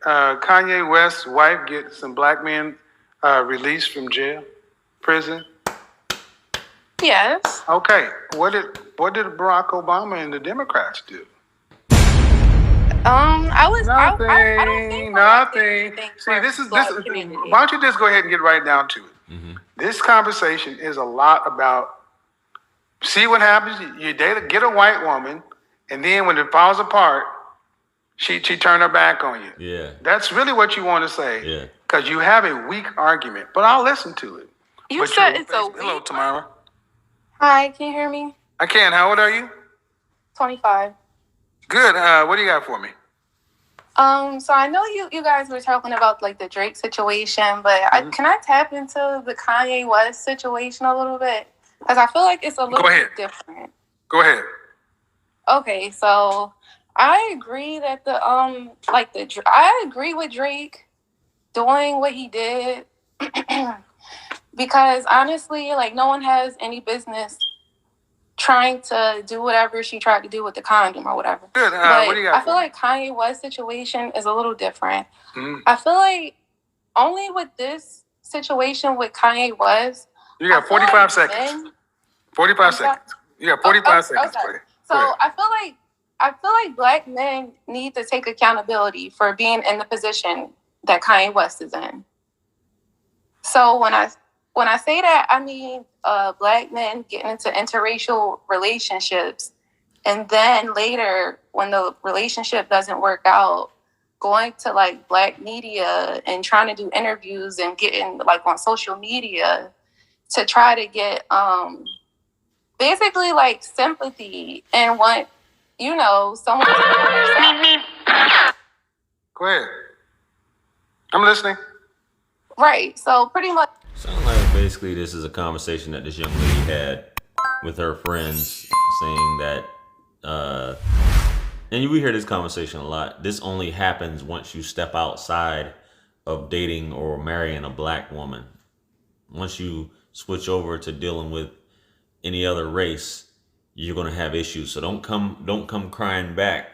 Kanye West's wife get some black men released from prison? Yes. Okay. What did Barack Obama and the Democrats do? Nothing. I don't think nothing. See, this is. Why don't you just go ahead and get right down to it? Mm-hmm. This conversation is a lot about. See what happens. You get a white woman, and then when it falls apart, she turned her back on you. Yeah. That's really what you want to say. Yeah. Because you have a weak argument, but I'll listen to it. You said it's a weak. Hello, Tamara. Hi, can you hear me? I can. How old are you? 25. Good. What do you got for me? So I know you guys were talking about like the Drake situation, but can I tap into the Kanye West situation a little bit? Because I feel like it's a little bit different. Go ahead. Okay, so I agree that I agree with Drake doing what he did because honestly, like no one has any business trying to do whatever she tried to do with the condom or whatever. Good. But what do you got? I feel like Kanye West's situation is a little different. Mm-hmm. I feel like only with this situation with Kanye West, you got 45 seconds. 45 seconds. You got 45 seconds. Okay. So I feel like black men need to take accountability for being in the position that Kanye West is in. So when I say that, I mean black men getting into interracial relationships, and then later when the relationship doesn't work out, going to like black media and trying to do interviews and getting like on social media to try to get basically like sympathy and want someone to understand. Go ahead. I'm listening. Right. So pretty much. Sounds like basically this is a conversation that this young lady had with her friends, saying that, and we hear this conversation a lot. This only happens once you step outside of dating or marrying a black woman. Once you switch over to dealing with any other race, you're gonna have issues. So don't come crying back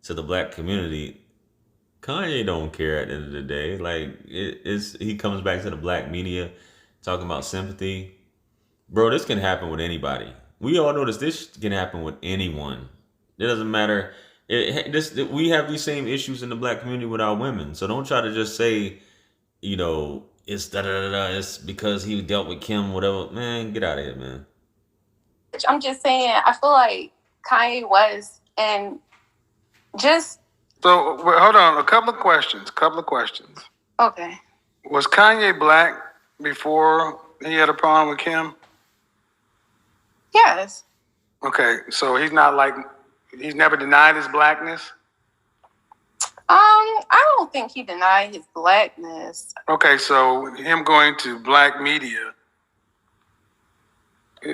to the black community. Kanye don't care at the end of the day. Like he comes back to the black media talking about sympathy. Bro, this can happen with anybody. We all know this can happen with anyone. It doesn't matter. We have these same issues in the black community with our women. So don't try to just say, it's it's because he dealt with Kim, whatever. Man, get out of here, man. I'm just saying, I feel like Kanye West and just... So, hold on. A couple of questions. Okay. Was Kanye black before he had a problem with Kim? Yes. Okay, so he's never denied his blackness? I don't think he denied his blackness. Okay, so him going to black media,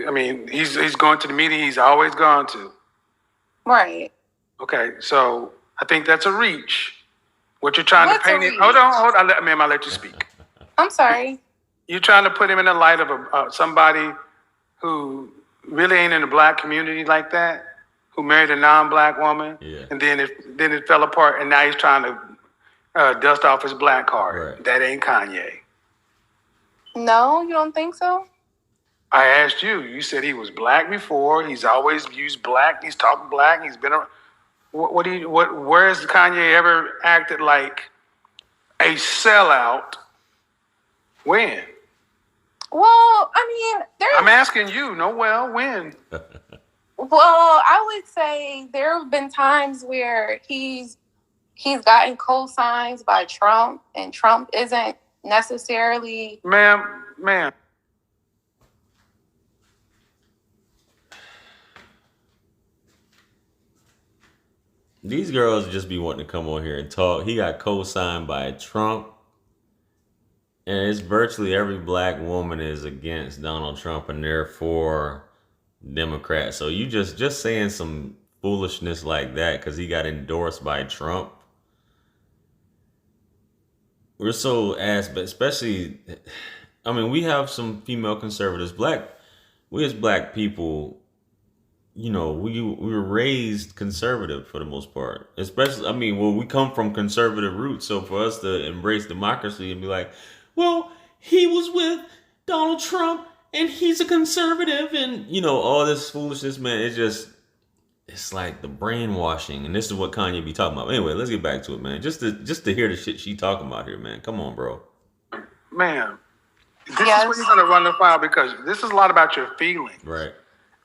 I mean, he's going to the media he's always gone to. Right. Okay, so I think that's a reach. What you're trying to paint him... Hold on. Ma'am, I'll let you speak. I'm sorry. You're trying to put him in the light of somebody who really ain't in the black community like that, who married a non-black woman, and then it fell apart, and now he's trying to dust off his black card. Right. That ain't Kanye. No, you don't think so? I asked you. You said he was black before. He's always used black. He's talking black. He's been around. Where has Kanye ever acted like a sellout? When? Well, I mean, I'm asking you. When? Well, I would say there have been times where he's gotten co-signs by Trump, and Trump isn't necessarily... Ma'am. These girls just be wanting to come on here and talk. He got co-signed by Trump. And it's virtually every black woman is against Donald Trump and they're for Democrats. So you just saying some foolishness like that because he got endorsed by Trump. We're so but especially, I mean, we have some female conservatives. We as black people we were raised conservative for the most part. Especially, I mean, well, we come from conservative roots, so for us to embrace democracy and be like, well, he was with Donald Trump and he's a conservative, and all this foolishness, man. It's like the brainwashing, and this is what Kanye be talking about. Anyway, let's get back to it, man. Just to hear the shit she talking about here, man. Come on, bro. Man, this is where you're gonna run the file, because this is a lot about your feelings, Right.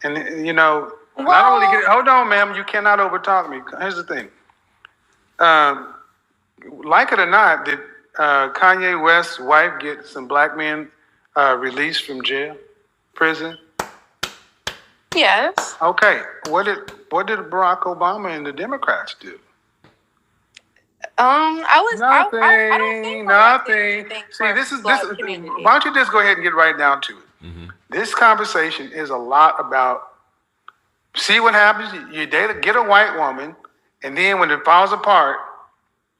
and I don't really get it. Hold on, ma'am. You cannot overtalk me. Here's the thing. Like it or not, did Kanye West's wife get some black men released from prison? Yes. Okay. What did Barack Obama and the Democrats do? I don't think Nothing. anything See, for this is Black this. community. Why don't you just go ahead and get right down to it? Mm-hmm. This conversation is a lot about. See what happens. You get a white woman, and then when it falls apart,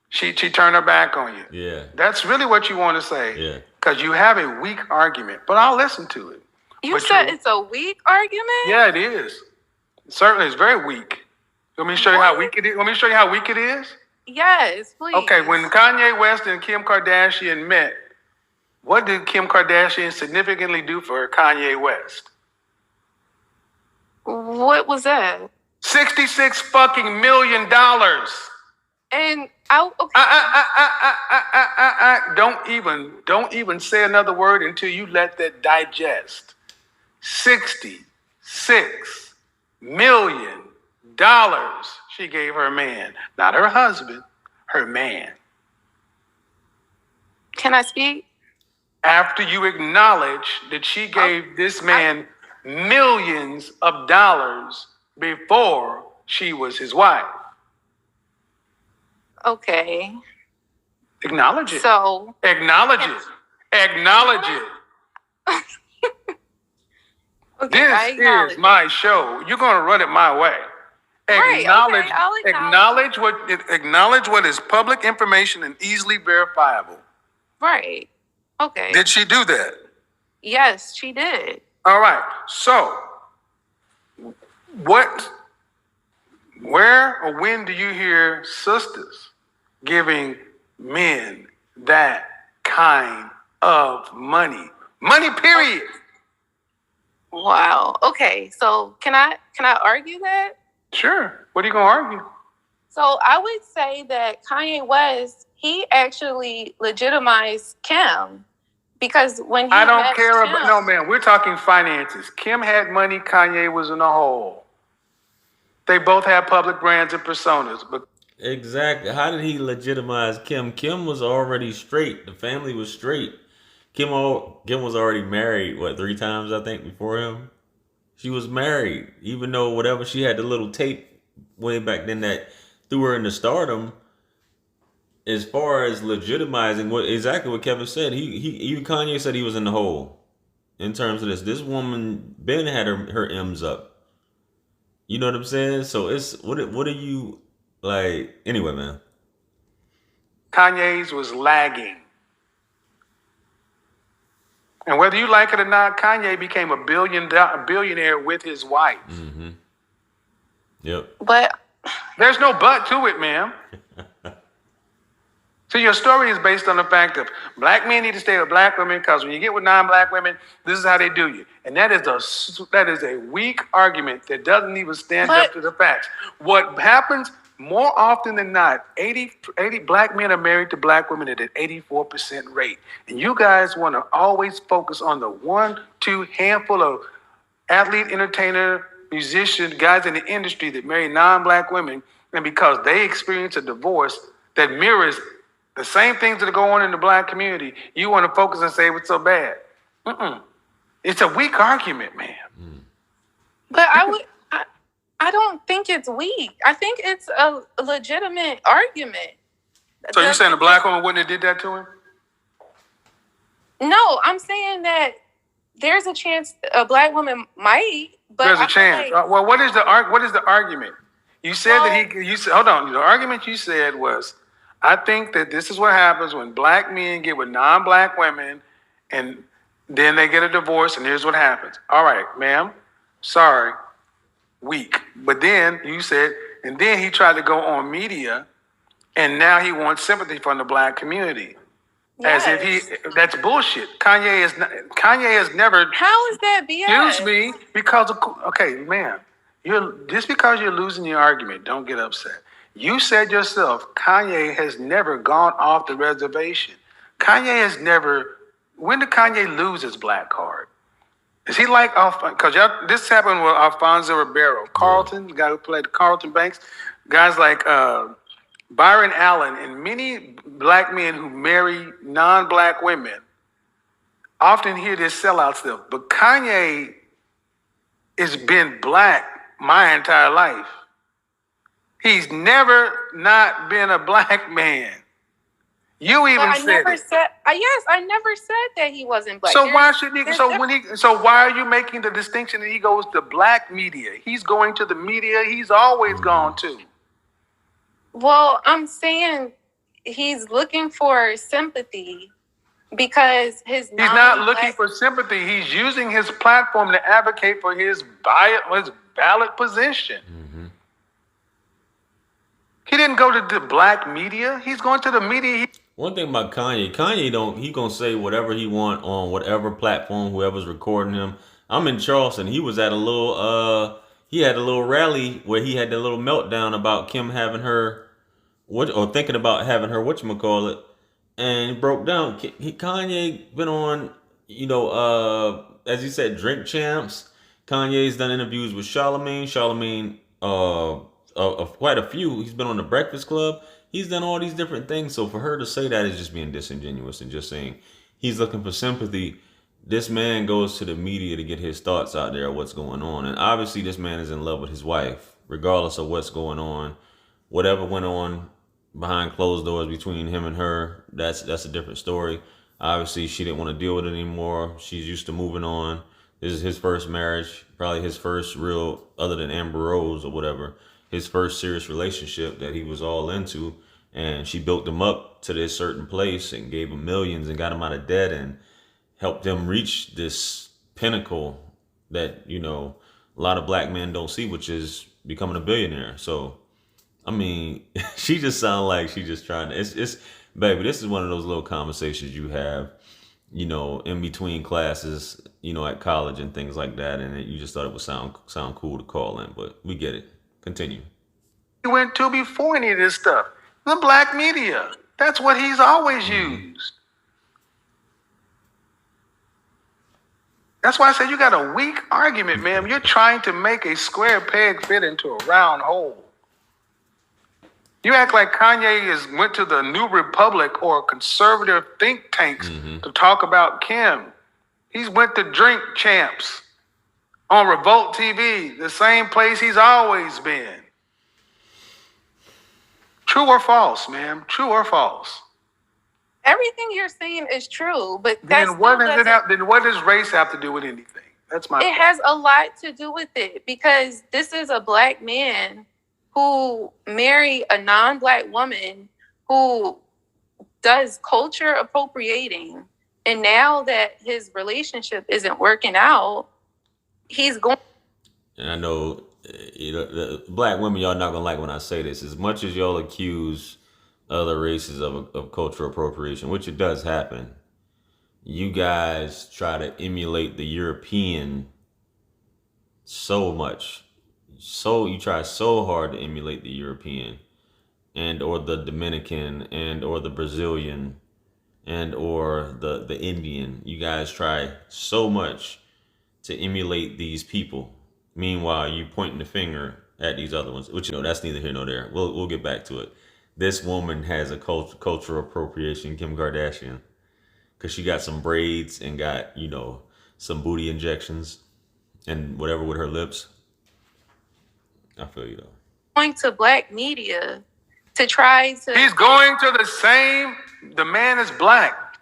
she turned her back on you. Yeah. That's really what you want to say. Yeah. Because you have a weak argument, but I'll listen to it. You said it's a weak argument? Yeah, it is. Certainly, it's very weak. Want me to show you how weak it is? Want me to show you how weak it is? Yes, please. Okay, when Kanye West and Kim Kardashian met, what did Kim Kardashian significantly do for Kanye West? What was that? $66 fucking million. And Don't even say another word until you let that digest. $66 million she gave her man, not her husband, her man. Can I speak? After you acknowledge that she gave this man millions of dollars before she was his wife. Okay. Acknowledge it. So Acknowledge it. Acknowledge it. okay, This is my show. You're going to run it my way. Right, Acknowledge, okay, I'll acknowledge. acknowledge what is public information and easily verifiable. Right. Okay. Did she do that? Yes, she did. All right. So, where or when do you hear sisters giving men that kind of money? Money, period. Wow. Okay. So can I argue that? Sure. What are you going to argue? So I would say that Kanye West, he actually legitimized Kim, because when he I don't met care Kim, about, no, man, we're talking finances. Kim had money, Kanye was in a hole. They both have public brands and personas, but Exactly. How did he legitimize Kim? Kim was already straight. The family was straight. Kim was already married, 3 times, I think, before him? She was married, even though whatever, she had the little tape way back then that threw her into stardom. As far as legitimizing exactly what Kevin said, he even Kanye said he was in the hole in terms of this. This woman Ben had her M's up. You know what I'm saying? So it's what are you like? Anyway, man. Kanye's was lagging. And whether you like it or not, Kanye became a billionaire with his wife. Mm-hmm. Yep. but There's no but to it, ma'am. So your story is based on the fact of black men need to stay with black women because when you get with non-black women, this is how they do you. And that is a weak argument that doesn't even stand up to the facts. What happens more often than not, 80 black men are married to black women at an 84% rate. And you guys want to always focus on the 1-2 handful of athlete, entertainer, musician, guys in the industry that marry non-black women. And because they experience a divorce that mirrors the same things that go on in the black community, you want to focus and say what's so bad. It's a weak argument, man. But I don't think it's weak. I think it's a legitimate argument. So you're saying a black woman wouldn't have did that to him? No, I'm saying that there's a chance a black woman might. But There's a chance. Well, what is the argument? You said hold on. The argument you said was, I think that this is what happens when black men get with non-black women and then they get a divorce and here's what happens. All right, ma'am. Sorry. weak. But then you said, and then he tried to go on media, and now he wants sympathy from the black community. As if that's bullshit. Kanye has never. How is that BS? Excuse me, because okay, man, just because you're losing your argument, don't get upset. You said yourself, Kanye has never gone off the reservation. Kanye has never. When did Kanye lose his black card? Is he like because this happened with Alfonso Ribeiro, Carlton, the guy who played Carlton Banks, guys like Byron Allen, and many black men who marry non-black women often hear this sellout stuff. But Kanye has been black my entire life. He's never not been a black man. You even said it. Yes, I never said that he wasn't black. So why should he? So why are you making the distinction that he goes to black media? He's going to the media he's always gone to. Well, I'm saying he's looking for sympathy because he's not looking for sympathy. He's using his platform to advocate for his ballot position. Mm-hmm. He didn't go to the black media. He's going to the media. One thing about Kanye he gonna say whatever he want on whatever platform, whoever's recording him. I'm in Charleston. He was at he had a little rally where he had the little meltdown about Kim having her thinking about having her whatchamacallit, and he broke down. Kanye been on, as you said, Drink Champs. Kanye's done interviews with Charlemagne, quite a few. He's been on the Breakfast Club. He's done all these different things. So for her to say that is just being disingenuous and just saying he's looking for sympathy. This man goes to the media to get his thoughts out there of what's going on. And obviously this man is in love with his wife, regardless of what's going on. Whatever went on behind closed doors between him and her, that's a different story. Obviously she didn't want to deal with it anymore. She's used to moving on. This is his first marriage, probably his first real, other than Amber Rose or whatever, his first serious relationship that he was all into. And she built him up to this certain place and gave him millions and got him out of debt and helped him reach this pinnacle that, a lot of black men don't see, which is becoming a billionaire. So, I mean, she just sounds like she's just trying to, it's baby, this is one of those little conversations you have, in between classes, at college and things like that. And you just thought it would sound cool to call in, but we get it. Continue. He went to before any of this stuff. The black media. That's what he's always used. That's why I said you got a weak argument, man. You're trying to make a square peg fit into a round hole. You act like Kanye went to the New Republic or conservative think tanks to talk about Kim. He's went to Drink Champs on Revolt TV, the same place he's always been. True or false, ma'am? True or false? Everything you're saying is true, but then what does race have to do with anything? That's my point. It has a lot to do with it because this is a black man who married a non-black woman who does culture appropriating, and now that his relationship isn't working out, he's going. And I know, the black women, y'all not gonna like when I say this. As much as y'all accuse other races of cultural appropriation, which it does happen, you guys try to emulate the European so much. So you try so hard to emulate the European and or the Dominican and or the Brazilian and or the Indian. You guys try so much to emulate these people. Meanwhile, you pointing the finger at these other ones, which that's neither here nor there. We'll get back to it. This woman has a cultural appropriation, Kim Kardashian, because she got some braids and got some booty injections and whatever with her lips. I feel you though. Going to black media to try to. He's going to the same. The man is black.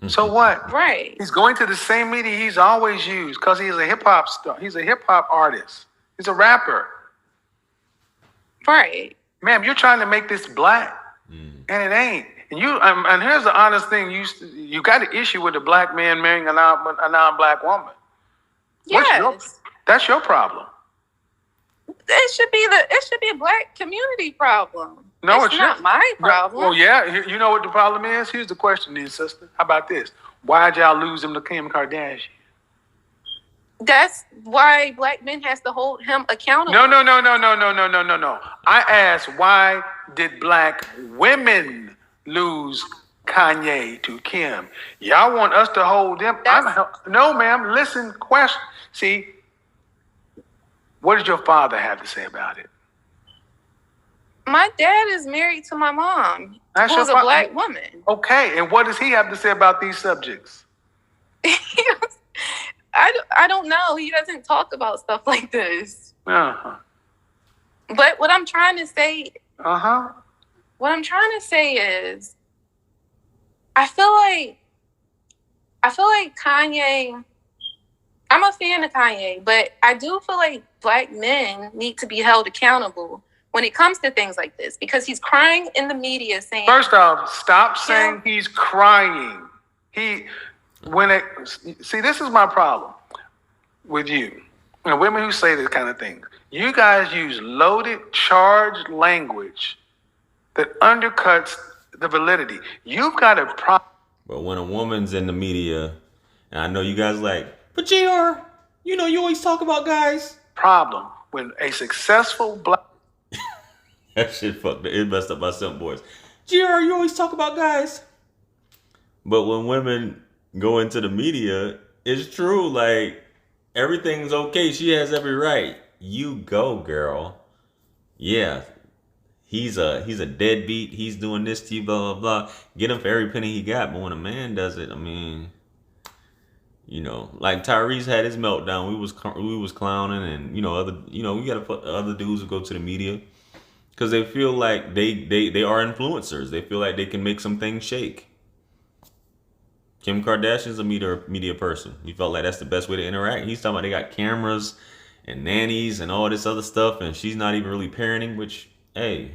So what? Right. He's going to the same media he's always used because he's a hip hop star. He's a hip hop artist. He's a rapper. Right. Ma'am, you're trying to make this black, and it ain't. And here's the honest thing: you got an issue with a black man marrying a non-black woman. Yes. That's your problem. It should be a black community problem. No, it's not my problem. Well, yeah. You know what the problem is? Here's the question, then, sister. How about this? Why'd y'all lose him to Kim Kardashian? That's why black men has to hold him accountable. No. I asked, why did black women lose Kanye to Kim? Y'all want us to hold them? No, ma'am. Listen, question. See, what did your father have to say about it? My dad is married to my mom, who's a black woman. Okay, and what does he have to say about these subjects? I don't know. He doesn't talk about stuff like this. Uh-huh. But what I'm trying to say, what I'm trying to say is, I feel like Kanye. I'm a fan of Kanye, but I do feel like black men need to be held accountable when it comes to things like this, because he's crying in the media saying. First off, stop saying he's crying. See, this is my problem with you. Women who say this kind of thing. You guys use loaded, charged language that undercuts the validity. You've got a problem. But when a woman's in the media, and I know you guys like, but JR, you always talk about guys. Problem when a successful black. That shit fucked it messed up my simp voice. JR, you always talk about guys. But when women go into the media, it's true. Like, everything's okay. She has every right. You go, girl. Yeah. He's a deadbeat. He's doing this to you, blah, blah, blah. Get him for every penny he got. But when a man does it, I mean, like Tyrese had his meltdown. We was clowning, and we gotta put other dudes who go to the media because they feel like they are influencers. They feel like they can make some things shake. Kim Kardashian's a media person. He felt like that's the best way to interact. He's talking about they got cameras and nannies and all this other stuff, and she's not even really parenting, which, hey,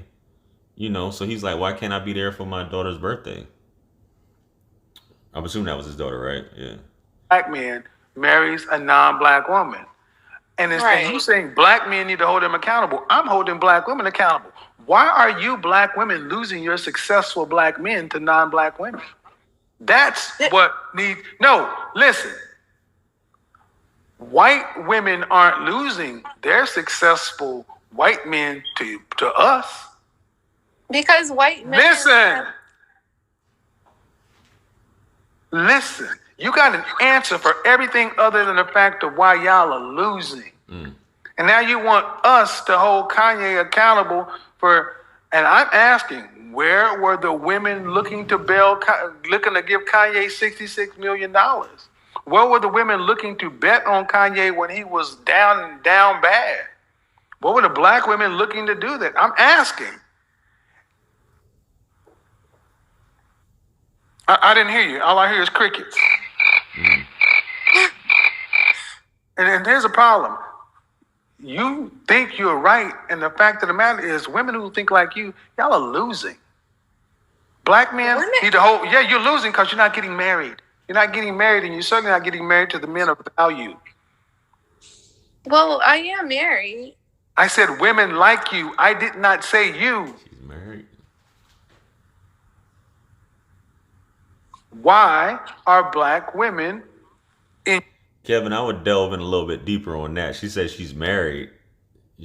so he's like, why can't I be there for my daughter's birthday? I'm assuming that was his daughter, right? Yeah. Black man marries a non-black woman. And you saying black men need to hold them accountable. I'm holding black women accountable. Why are you black women losing your successful black men to non-black women? That's what needs. No, listen. White women aren't losing their successful white men to us. Because white men. Listen. You got an answer for everything other than the fact of why y'all are losing. And now you want us to hold Kanye accountable for, and I'm asking, where were the women looking to give Kanye $66 million? Where were the women looking to bet on Kanye when he was down bad? What were the black women looking to do that? I'm asking. I didn't hear you. All I hear is crickets. And here's a problem. You think you're right, and the fact of the matter is women who think like you, y'all are losing. Black men need to hold. Yeah, you're losing because you're not getting married. You're not getting married, and you're certainly not getting married to the men of value. Well, I am married. I said women like you. I did not say you. She's married. Why are black women in... Kevin, I would delve in a little bit deeper on that. She said she's married.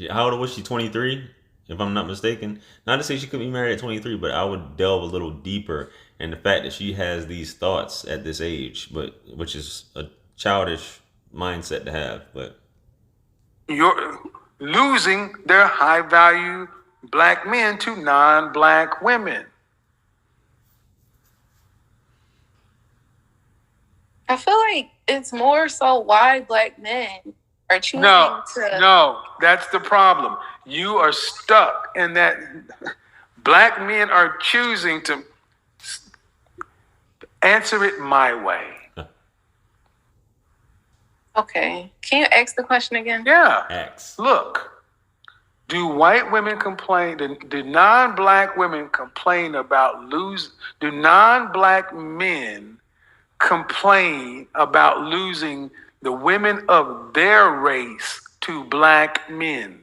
How old was she? 23, if I'm not mistaken. Not to say she could be married at 23, but I would delve a little deeper in the fact that she has these thoughts at this age, which is a childish mindset to have. But you're losing their high value black men to non-black women. I feel like it's more so why black men are choosing to... No, that's the problem. You are stuck in that black men are choosing to answer it my way. Okay. Can you ask the question again? Yeah. X. Look, do white women complain? Do non-black women complain about do non-black men complain about losing the women of their race to black men?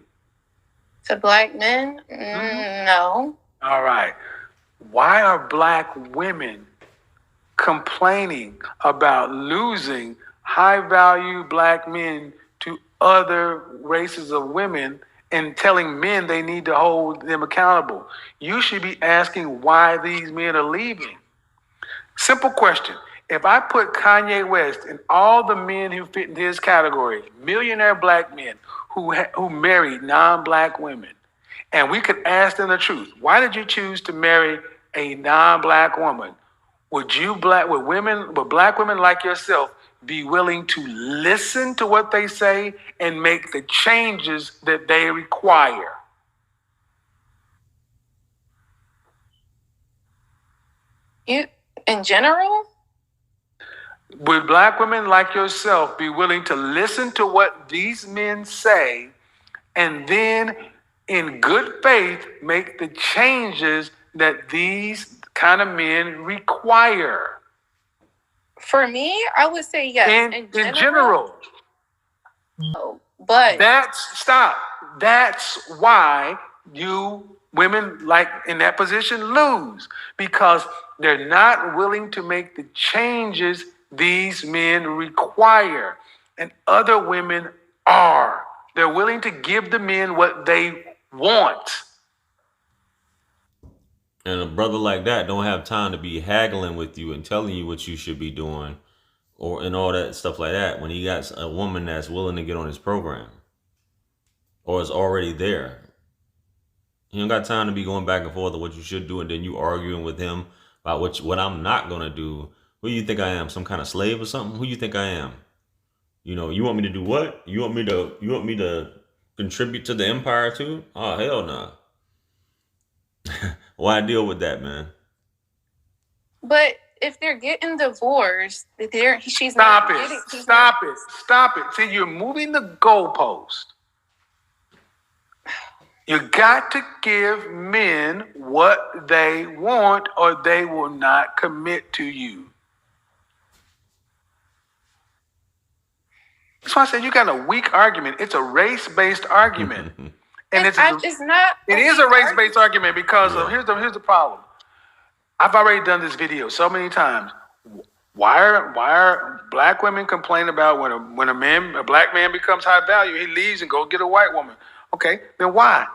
To black men? No. All right. Why are black women complaining about losing high value black men to other races of women and telling men they need to hold them accountable? You should be asking why these men are leaving. Simple question. If I put Kanye West and all the men who fit in his category, millionaire black men who married non-black women, and we could ask them the truth, why did you choose to marry a non-black woman? Would black women like yourself be willing to listen to what they say and make the changes that they require? In general? Would black women like yourself be willing to listen to what these men say and then, in good faith, make the changes that these kind of men require? For me, I would say yes. In general. No, but That's why you women like in that position lose, because they're not willing to make the changes these men require, and other women are. They're willing to give the men what they want. And a brother like that don't have time to be haggling with you and telling you what you should be doing or and all that stuff like that when he got a woman that's willing to get on his program or is already there. You don't got time to be going back and forth of what you should do and then you arguing with him about what I'm not gonna do. Who you think I am? Some kind of slave or something? Who you think I am? You know, you want me to do what? You want me to contribute to the empire too? Oh hell no. Why deal with that, man? But if they're getting divorced, she's Stop not it. getting. Stop it. See, you're moving the goalpost. You got to give men what they want or they will not commit to you. That's why I said you got a weak argument. It's a race-based argument. And it's not. It is a race-based argument because here's the problem. I've already done this video so many times. Why are black women complaining about when a black man becomes high value, he leaves and go get a white woman? Okay, then why?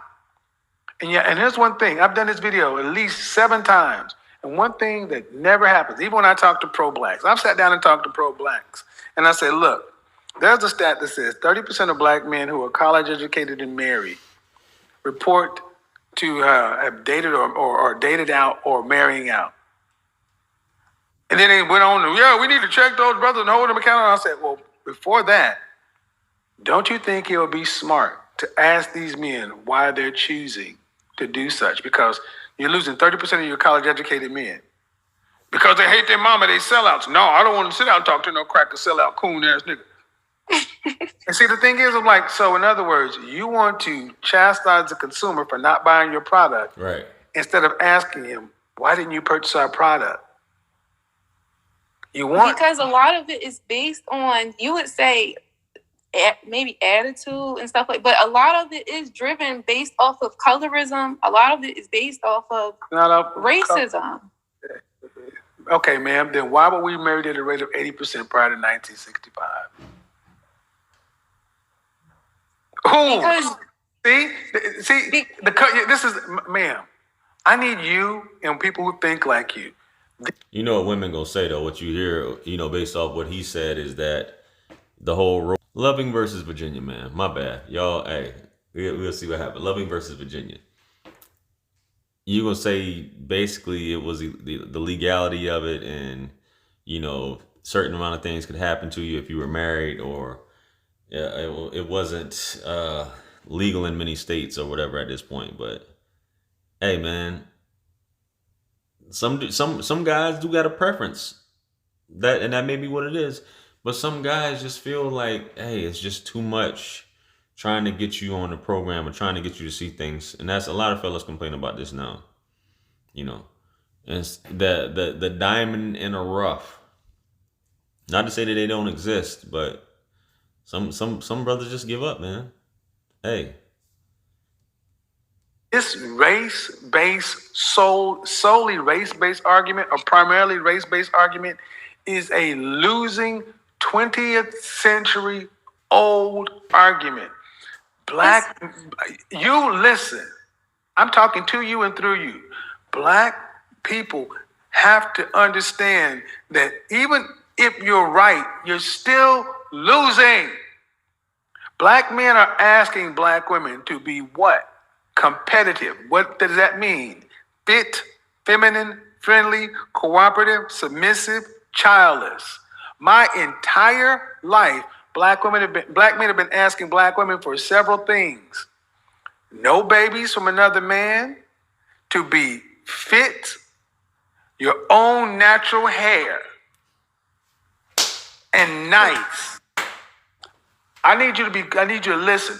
And here's one thing. I've done this video at least 7 times. And one thing that never happens, even when I talk to pro-blacks, I've sat down and talked to pro-blacks. And I say, look, there's a stat that says 30% of black men who are college educated and married report to have dated or dated out or marrying out. And then they went on, we need to check those brothers and hold them accountable. I said, well, before that, don't you think it would be smart to ask these men why they're choosing to do such? Because you're losing 30% of your college educated men. Because they hate their mama, they sellouts. No, I don't want to sit out and talk to no cracker sellout coon ass nigga. And see, the thing is, I'm like, so in other words, you want to chastise the consumer for not buying your product, right? Instead of asking him, why didn't you purchase our product? Because a lot of it is based on, you would say, maybe attitude and stuff like, but a lot of it is driven based off of colorism. A lot of it is based off of racism. Okay, ma'am. Then why were we married at a rate of 80% prior to 1965? Because this is, ma'am, I need you and people who think like you. You know what women gonna say though, what you hear, based off what he said is that the whole Loving versus Virginia, man. My bad. Y'all, hey, we'll see what happens. Loving versus Virginia. You gonna say basically it was the legality of it and, certain amount of things could happen to you if you were married or it wasn't legal in many states or whatever at this point. But hey, man, some guys do got a preference and that may be what it is. But some guys just feel like, hey, it's just too much trying to get you on the program or trying to get you to see things, and that's a lot of fellas complain about this now. And it's the diamond in a rough. Not to say that they don't exist, but some brothers just give up, man. Hey, This solely race-based argument, or primarily race-based argument, is a losing 20th century old argument. You listen. I'm talking to you and through you. Black people have to understand that even if you're right, you're still losing. Black men are asking black women to be what? Competitive. What does that mean? Fit, feminine, friendly, cooperative, submissive, childless. My entire life, black men have been asking black women for several things. No babies from another man, to be fit, your own natural hair, and nice. I need you to listen.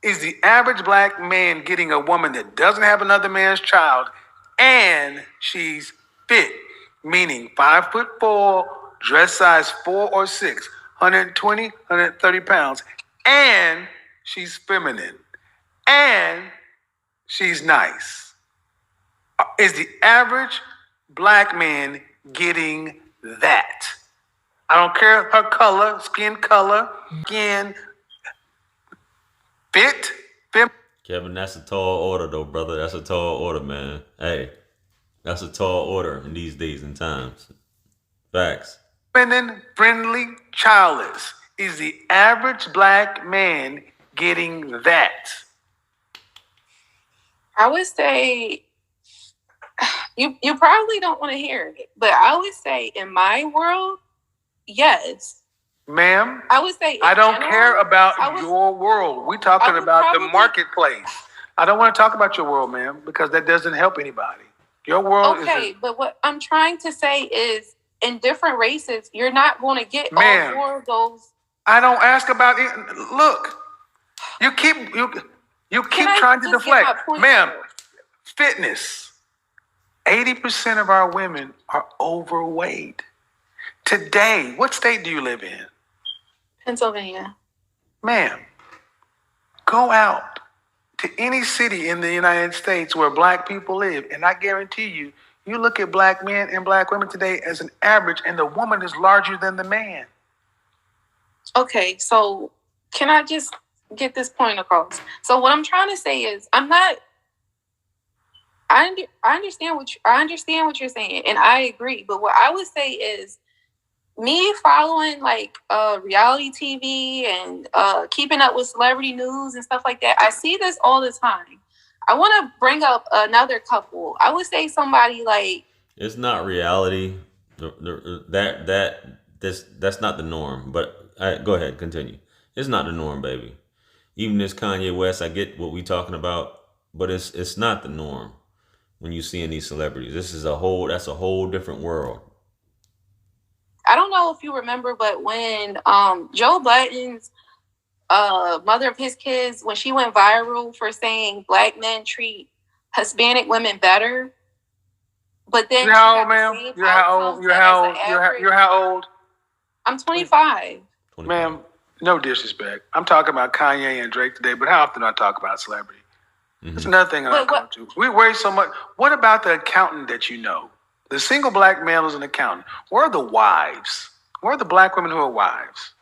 Is the average black man getting a woman that doesn't have another man's child and she's fit, meaning 5'4", dress size 4 or 6, 120, 130 pounds, and she's feminine, and she's nice? Is the average black man getting that? I don't care her color, skin, fit. Kevin, that's a tall order, though, brother. That's a tall order, man. Hey, that's a tall order in these days and times. Facts. Feminine, friendly, childless. Is the average black man getting that? I would say you probably don't want to hear it, but I would say in my world, yes. Ma'am, I would say I don't care about your world. We're talking about the marketplace. I don't want to talk about your world, ma'am, because that doesn't help anybody. Your world is... Okay, but what I'm trying to say is in different races, you're not going to get all four of those. I don't ask about it. Look, you keep trying to deflect. Ma'am, fitness. 80% of our women are overweight. Today, what state do you live in? Pennsylvania. Ma'am, go out to any city in the United States where black people live, and I guarantee you, you look at black men and black women today as an average, and the woman is larger than the man. Okay, so can I just get this point across? So what I'm trying to say is, I understand what you're saying, and I agree. But what I would say is, me following like reality TV and keeping up with celebrity news and stuff like that, I see this all the time. I want to bring up another couple. I would say somebody like... It's not reality. That's not the norm. But go ahead, continue. It's not the norm, baby. Even this Kanye West, I get what we talking about, but it's not the norm when you seeing these celebrities. That's a whole different world. I don't know if you remember, but when Joe Budden's mother of his kids, when she went viral for saying black men treat Hispanic women better, but then you're how old, ma'am? You're how old? I'm 25. Ma'am, no disrespect. I'm talking about Kanye and Drake today, but how often do I talk about celebrity? Mm-hmm. That's another thing I come to. We worry so much. What about the accountant that you know? The single black male is an accountant. Where are the wives? Where are the black women who are wives?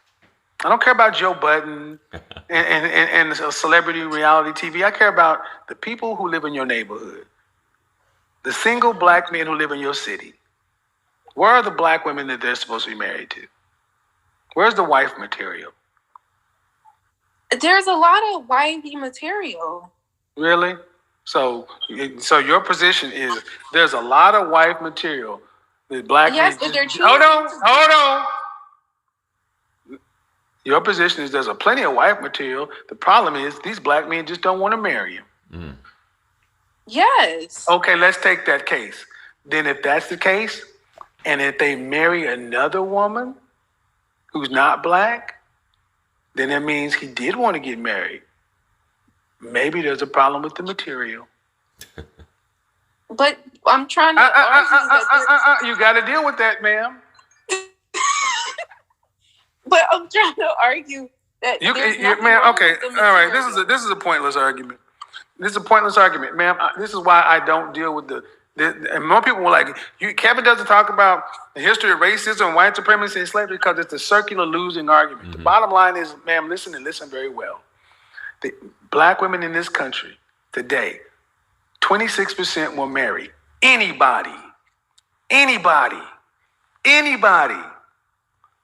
I don't care about Joe Budden and celebrity reality TV. I care about the people who live in your neighborhood. The single black men who live in your city. Where are the black women that they're supposed to be married to? Where's the wife material? There's a lot of wifey material. Really? So your position is there's a lot of wife material. The black men hold on. Your position is there's plenty of wife material. The problem is these black men just don't want to marry you. Mm. Yes. Okay, let's take that case. Then if that's the case, and if they marry another woman who's not black, then that means he did want to get married. Maybe there's a problem with the material. But I'm trying to argue you got to deal with that, ma'am. But I'm trying to argue that ma'am. Okay, all right. This is a pointless argument. This is a pointless argument, ma'am. This is why I don't deal with and more people were like, Kevin doesn't talk about the history of racism, white supremacy, and slavery because it's a circular losing argument. The bottom line is, ma'am, listen and listen very well. The black women in this country today, 26% will marry anybody.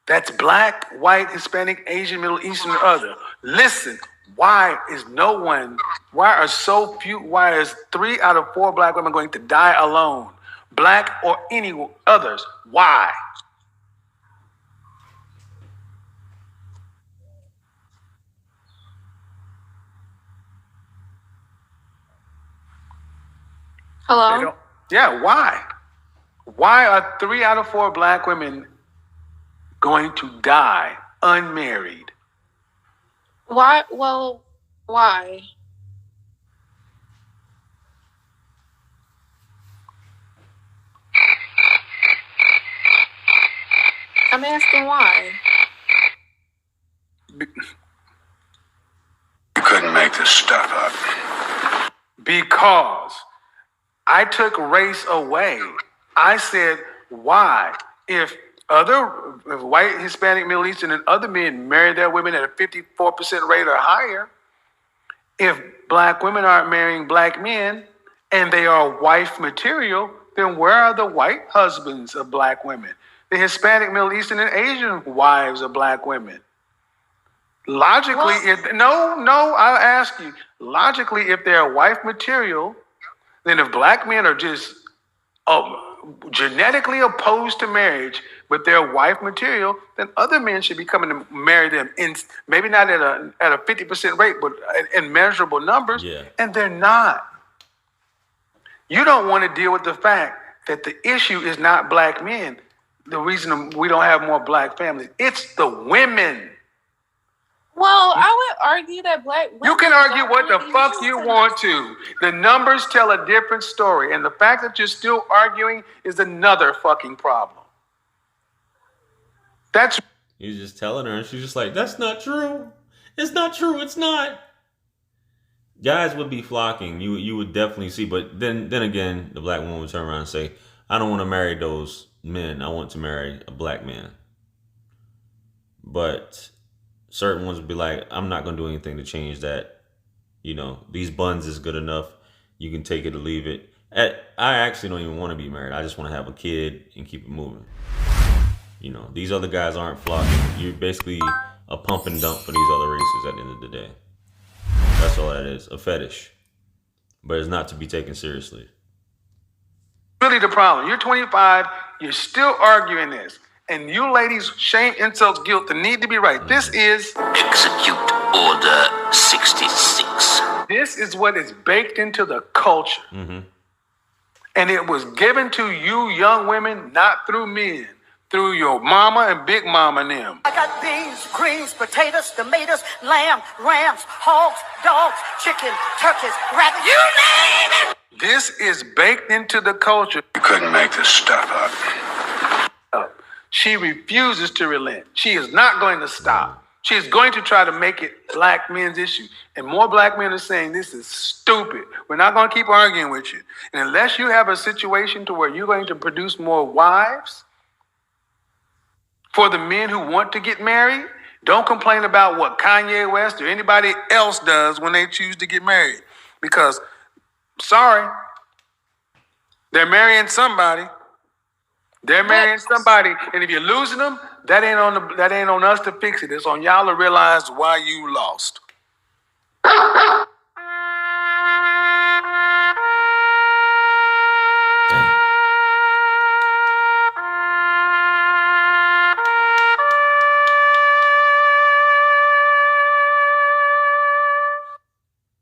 That's black, white, Hispanic, Asian, Middle Eastern, or other. Listen, why is 3 out of 4 black women going to die alone? Black or any others? Why? Hello? Yeah, why? Why are 3 out of 4 black women going to die unmarried? Why? Well, why? I'm asking why. You couldn't make this stuff up. Because I took race away. I said, why? If white, Hispanic, Middle Eastern, and other men marry their women at a 54% rate or higher, if black women aren't marrying black men and they are wife material, then where are the white husbands of black women? The Hispanic, Middle Eastern, and Asian wives of black women? Logically, I'll ask you. Logically, if they're wife material, then if black men are just genetically opposed to marriage, but they're wife material, then other men should be coming to marry them in maybe not at a 50% rate, but in measurable numbers. Yeah. And they're not. You don't want to deal with the fact that the issue is not black men. The reason we don't have more black families, it's the women. Well, I would argue that black women... You can argue what the fuck you want to. The numbers tell a different story. And the fact that you're still arguing is another fucking problem. You're just telling her, and she's just like, that's not true. It's not true. It's not. Guys would be flocking. You would definitely see. But then again, the black woman would turn around and say, I don't want to marry those men. I want to marry a black man. But certain ones would be like, I'm not going to do anything to change that. You know, these buns is good enough. You can take it or leave it. I actually don't even want to be married. I just want to have a kid and keep it moving. You know, these other guys aren't flocking. You're basically a pump and dump for these other races at the end of the day. That's all that is, a fetish. But it's not to be taken seriously. Really the problem. You're 25, you're still arguing this. And you ladies, shame, insults, guilt, the need to be right. This is... Execute Order 66. This is what is baked into the culture. And it was given to you young women, not through men. Through your mama and big mama and them. I got beans, greens, potatoes, tomatoes, lamb, rams, hogs, dogs, chicken, turkeys, rabbits, you name it! This is baked into the culture. You couldn't make this stuff up. She refuses to relent. She is not going to stop. She is going to try to make it black men's issue. And more black men are saying, this is stupid. We're not going to keep arguing with you. And unless you have a situation to where you're going to produce more wives for the men who want to get married, don't complain about what Kanye West or anybody else does when they choose to get married. Because, sorry, they're marrying somebody. They're marrying somebody. And if you're losing them, that ain't on us to fix it. It's on y'all to realize why you lost.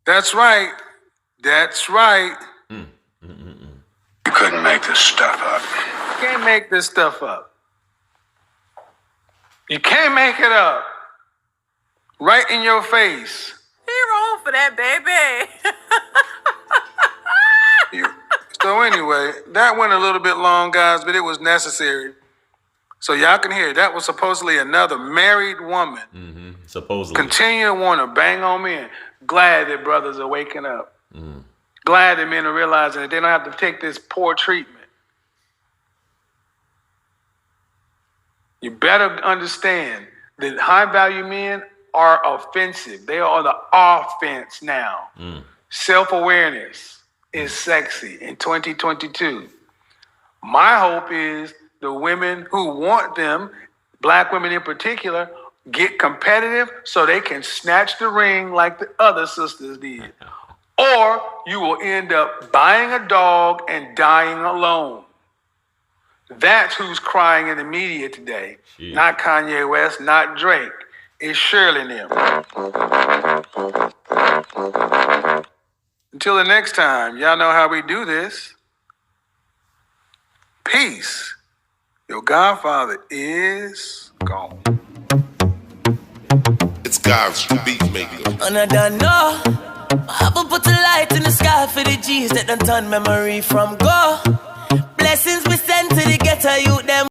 That's right. That's right. You couldn't make this stuff up. You can't make this stuff up. You can't make it up. Right in your face. He wrong for that, baby. So anyway, that went a little bit long, guys, but it was necessary. So y'all can hear, that was supposedly another married woman. Supposedly. Continue to want to bang on men. Glad that brothers are waking up. Glad that men are realizing that they don't have to take this poor treatment. You better understand that high-value men are offensive. They are the offense now. Self-awareness is sexy in 2022. My hope is the women who want them, black women in particular, get competitive so they can snatch the ring like the other sisters did. Or you will end up buying a dog and dying alone. That's who's crying in the media today. Jeez. Not Kanye West, not Drake. It's Shirley and them. Until the next time, y'all know how we do this. Peace. Your godfather is gone. It's God's beat maker. And I don't know. I will put a light in the sky for the G's that done turn memory from go. Blessings we send to the ghetto youth.